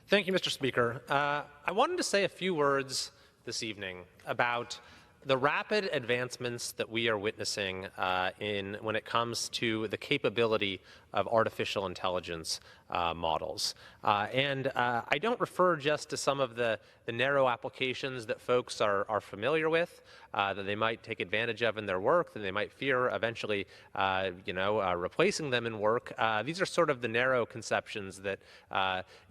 Thank you, Mr. Speaker. I wanted to say a few words this evening about the rapid advancements that we are witnessing when it comes to the capability of artificial intelligence models. I don't refer just to some of the narrow applications that folks are familiar with, that they might take advantage of in their work, that they might fear eventually replacing them in work. These are sort of the narrow conceptions that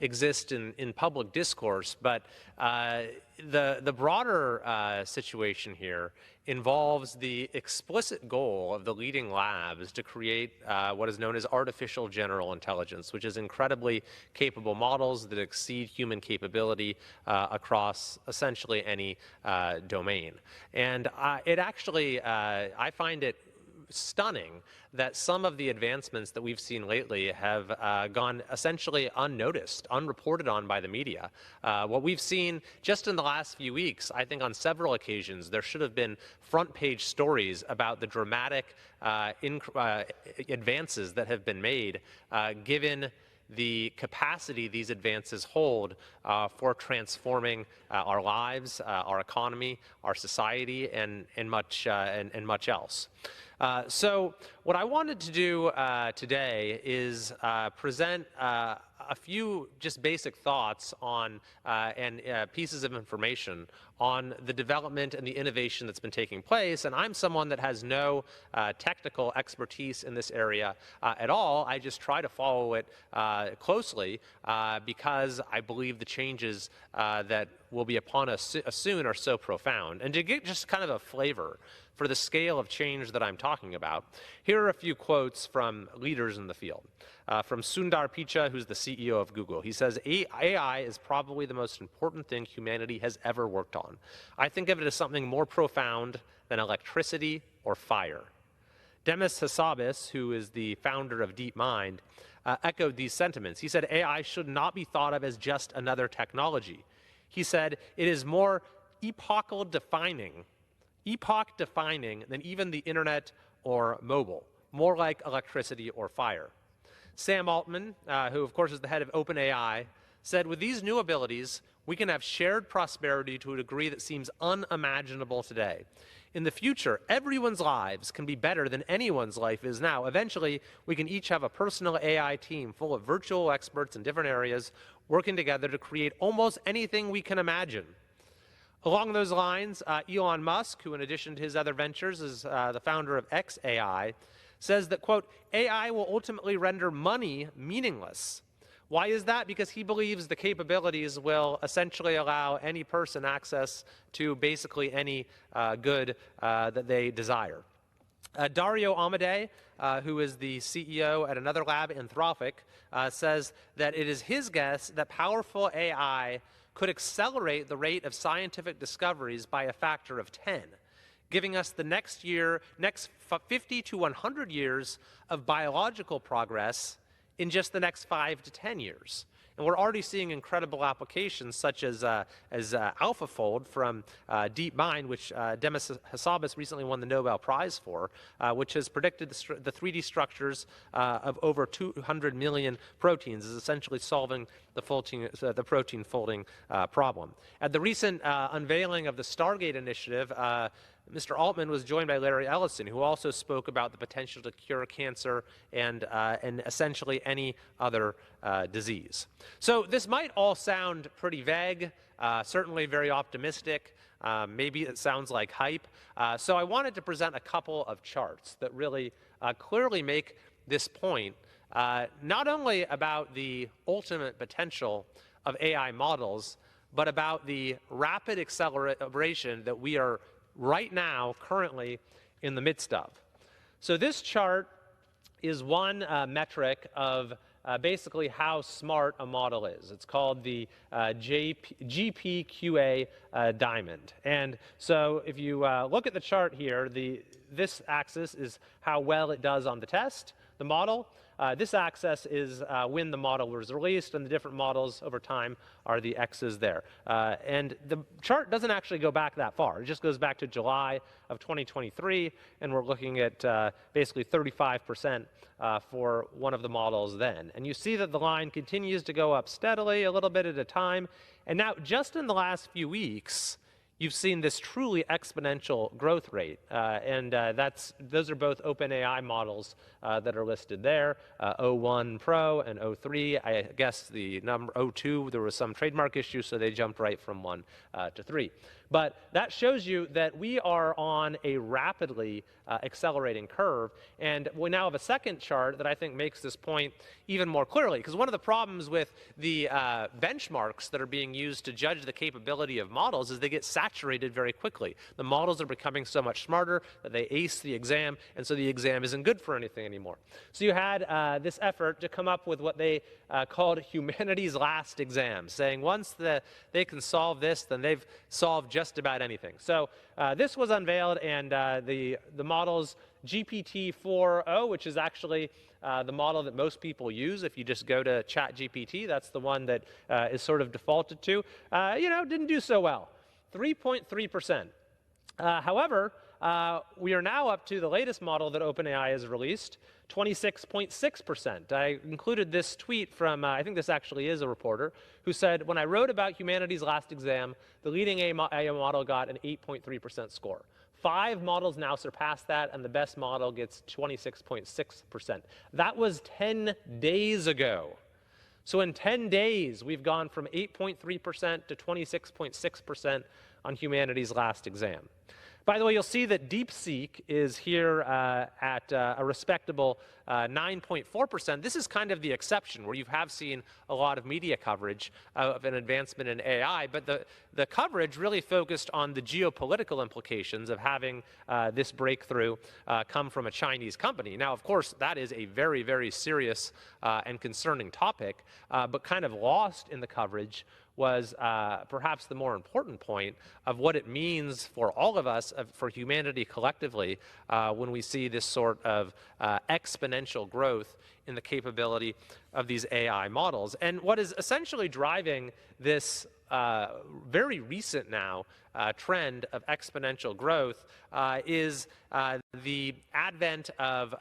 exist in public discourse, but the broader situation here involves the explicit goal of the leading labs to create what is known as artificial general intelligence, which is incredibly capable models that exceed human capability across essentially any domain. And I find it stunning that some of the advancements that we've seen lately have gone essentially unnoticed, unreported on by the media. What we've seen just in the last few weeks, I think on several occasions, there should have been front page stories about the dramatic advances that have been made given the capacity these advances hold for transforming our lives, our economy, our society, and much else. So what I wanted to do today is present a few just basic thoughts on and pieces of information on the development and the innovation that's been taking place. And I'm someone that has no technical expertise in this area at all. I just try to follow it closely because I believe the changes that will be upon us soon are so profound. And to get just kind of a flavor for the scale of change that I'm talking about, here are a few quotes from leaders in the field. From Sundar Pichai, who's the CEO of Google. He says, AI is probably the most important thing humanity has ever worked on. I think of it as something more profound than electricity or fire. Demis Hassabis, who is the founder of DeepMind, echoed these sentiments. He said, AI should not be thought of as just another technology. He said, it is more epoch-defining than even the internet or mobile, more like electricity or fire. Sam Altman, who of course is the head of OpenAI, said, with these new abilities, we can have shared prosperity to a degree that seems unimaginable today. In the future, everyone's lives can be better than anyone's life is now. Eventually, we can each have a personal AI team full of virtual experts in different areas working together to create almost anything we can imagine. Along those lines, Elon Musk, who in addition to his other ventures is the founder of xAI, says that, quote, AI will ultimately render money meaningless. Why is that? Because he believes the capabilities will essentially allow any person access to basically any good that they desire. Dario Amodei, who is the CEO at another lab, Anthropic, says that it is his guess that powerful AI could accelerate the rate of scientific discoveries by a factor of 10, giving us the next 50 to 100 years of biological progress in just the next 5 to 10 years. And we're already seeing incredible applications such as AlphaFold from DeepMind, which Demis Hassabis recently won the Nobel Prize for, which has predicted the 3D structures of over 200 million proteins, is essentially solving the protein folding problem. At the recent unveiling of the Stargate initiative, Mr. Altman was joined by Larry Ellison, who also spoke about the potential to cure cancer and essentially any other disease. So this might all sound pretty vague, certainly very optimistic. Maybe it sounds like hype. So I wanted to present a couple of charts that really clearly make this point, not only about the ultimate potential of AI models, but about the rapid acceleration that we are right now, currently, in the midst of. So this chart is one metric of basically how smart a model is. It's called the GPQA diamond. And so if you look at the chart here, this axis is how well it does on the test, the model. This axis is when the model was released, and the different models over time are the X's there. And the chart doesn't actually go back that far. It just goes back to July of 2023, and we're looking at basically 35% for one of the models then. And you see that the line continues to go up steadily, a little bit at a time. And now, just in the last few weeks, you've seen this truly exponential growth rate. Those are both OpenAI models that are listed there, O1 Pro and O3. I guess the number O2, there was some trademark issue, so they jumped right from 1 to 3. But that shows you that we are on a rapidly accelerating curve. And we now have a second chart that I think makes this point even more clearly. Because one of the problems with the benchmarks that are being used to judge the capability of models is they get saturated very quickly. The models are becoming so much smarter that they ace the exam, and so the exam isn't good for anything anymore. So you had this effort to come up with what they called humanity's last exam, saying once they can solve this, then they've solved just about anything. So this was unveiled, and the model's GPT-4o, which is actually the model that most people use. If you just go to ChatGPT, that's the one that is sort of defaulted to, didn't do so well, 3.3%. However, we are now up to the latest model that OpenAI has released, 26.6%. I included this tweet from, I think this actually is a reporter, who said, when I wrote about humanity's last exam, the leading AI model got an 8.3% score. 5 models now surpass that, and the best model gets 26.6%. That was 10 days ago. So in 10 days, we've gone from 8.3% to 26.6% on humanity's last exam. By the way, you'll see that DeepSeek is here at a respectable 9.4%. This is kind of the exception, where you have seen a lot of media coverage of an advancement in AI, but the coverage really focused on the geopolitical implications of having this breakthrough come from a Chinese company. Now, of course, that is a very, very serious and concerning topic, but kind of lost in the coverage was perhaps the more important point of what it means for all of us, for humanity collectively, when we see this sort of exponential growth in the capability of these AI models. And what is essentially driving this very recent now trend of exponential growth is the advent of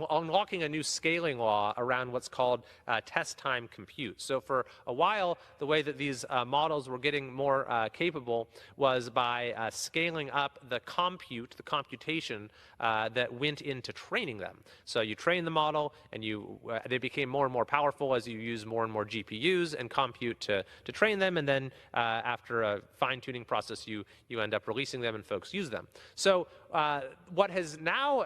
unlocking a new scaling law around what's called test time compute. So for a while, the way that these models were getting more capable was by scaling up the computation that went into training them. So you train the model, and they became more and more powerful as you use more and more GPUs and compute to train them, and then after a fine-tuning process, you end up releasing them and folks use them. So what is now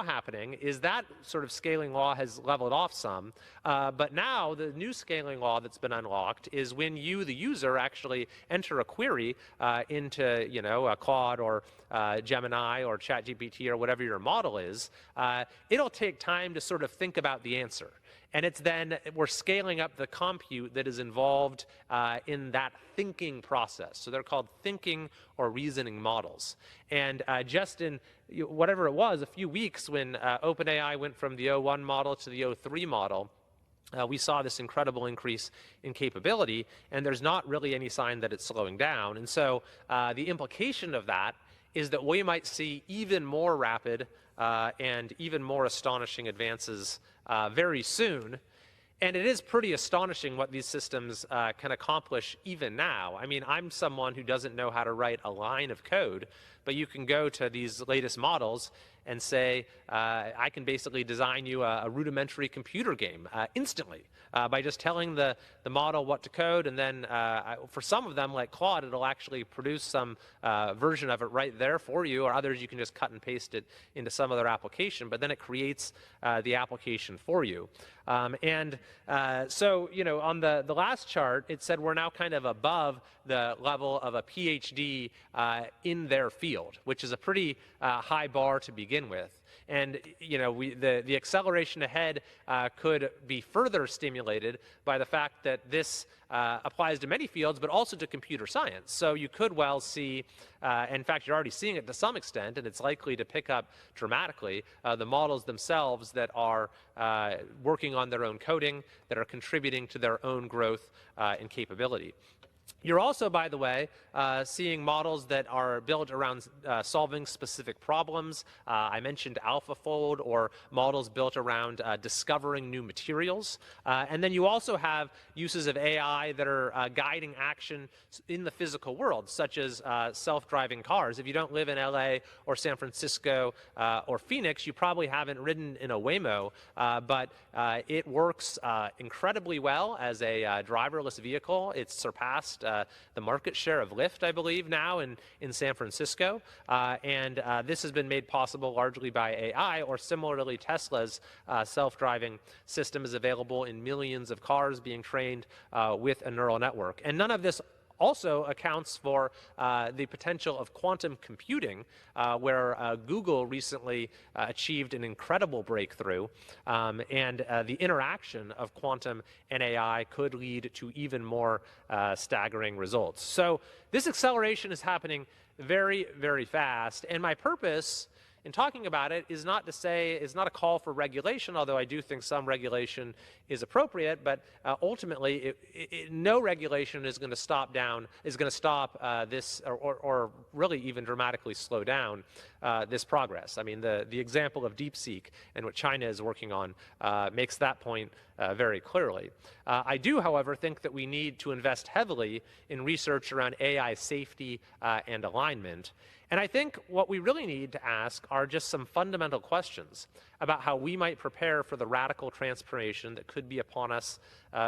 happening is that sort of scaling law has leveled off some, but now the new scaling law that's been unlocked is when you, the user, actually enter a query into a Claude or Gemini or ChatGPT or whatever your model is, it'll take time to sort of think about the answer. And we're scaling up the compute that is involved in that thinking process. So they're called thinking or reasoning models. And just in whatever it was, a few weeks when OpenAI went from the O1 model to the O3 model, we saw this incredible increase in capability, and there's not really any sign that it's slowing down. And so the implication of that is that we might see even more rapid and even more astonishing advances very soon. And it is pretty astonishing what these systems can accomplish even now. I mean, I'm someone who doesn't know how to write a line of code, but you can go to these latest models and say, I can basically design you a rudimentary computer game instantly by just telling the model what to code. And then for some of them, like Claude, it'll actually produce some version of it right there for you, or others you can just cut and paste it into some other application, but then it creates the application for you. So, on the last chart, it said we're now kind of above the level of a PhD in their field, which is a pretty high bar to begin with. And the acceleration ahead could be further stimulated by the fact that this applies to many fields, but also to computer science. So you could well see, in fact, you're already seeing it to some extent, and it's likely to pick up dramatically, the models themselves that are working on their own coding, that are contributing to their own growth and capability. You're also, by the way, seeing models that are built around solving specific problems. I mentioned AlphaFold, or models built around discovering new materials. And then you also have uses of AI that are guiding action in the physical world, such as self-driving cars. If you don't live in LA or San Francisco or Phoenix, you probably haven't ridden in a Waymo, but it works incredibly well as a driverless vehicle. It's surpassed the market share of Lyft, I believe, now in San Francisco. And this has been made possible largely by AI, or similarly, Tesla's self-driving system is available in millions of cars being trained with a neural network. And none of this also accounts for the potential of quantum computing, where Google recently achieved an incredible breakthrough, and the interaction of quantum and AI could lead to even more staggering results. So this acceleration is happening very, very fast, and my purpose in talking about it is not to say, is not a call for regulation, although I do think some regulation is appropriate, but ultimately no regulation is going to stop this, or really even dramatically slow down this progress. I mean, the example of DeepSeek and what China is working on makes that point very clearly. I do, however, think that we need to invest heavily in research around AI safety and alignment. And I think what we really need to ask are just some fundamental questions about how we might prepare for the radical transformation that could be upon us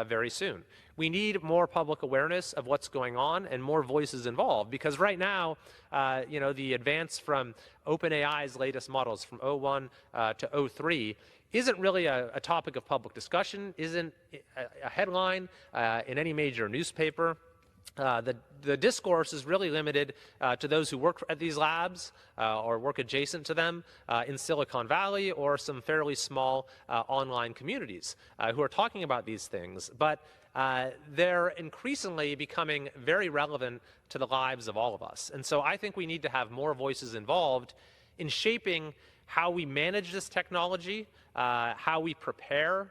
very soon. We need more public awareness of what's going on and more voices involved, because right now, the advance from OpenAI's latest models from o1 to o3 isn't really a topic of public discussion, isn't a headline in any major newspaper. The discourse is really limited to those who work at these labs or work adjacent to them in Silicon Valley, or some fairly small online communities who are talking about these things. But they're increasingly becoming very relevant to the lives of all of us. And so I think we need to have more voices involved in shaping how we manage this technology, how we prepare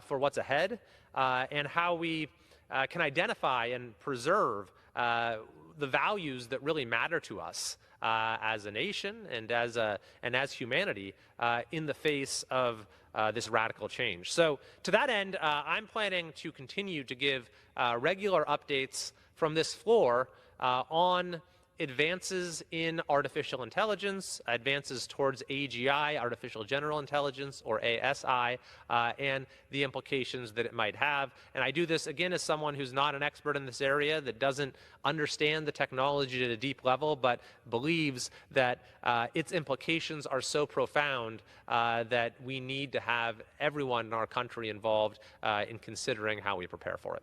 for what's ahead, and how we can identify and preserve the values that really matter to us as a nation and as humanity in the face of this radical change. So to that end, I'm planning to continue to give regular updates from this floor on advances in artificial intelligence, advances towards AGI, artificial general intelligence, or ASI, and the implications that it might have. And I do this, again, as someone who's not an expert in this area, that doesn't understand the technology at a deep level, but believes that its implications are so profound that we need to have everyone in our country involved in considering how we prepare for it.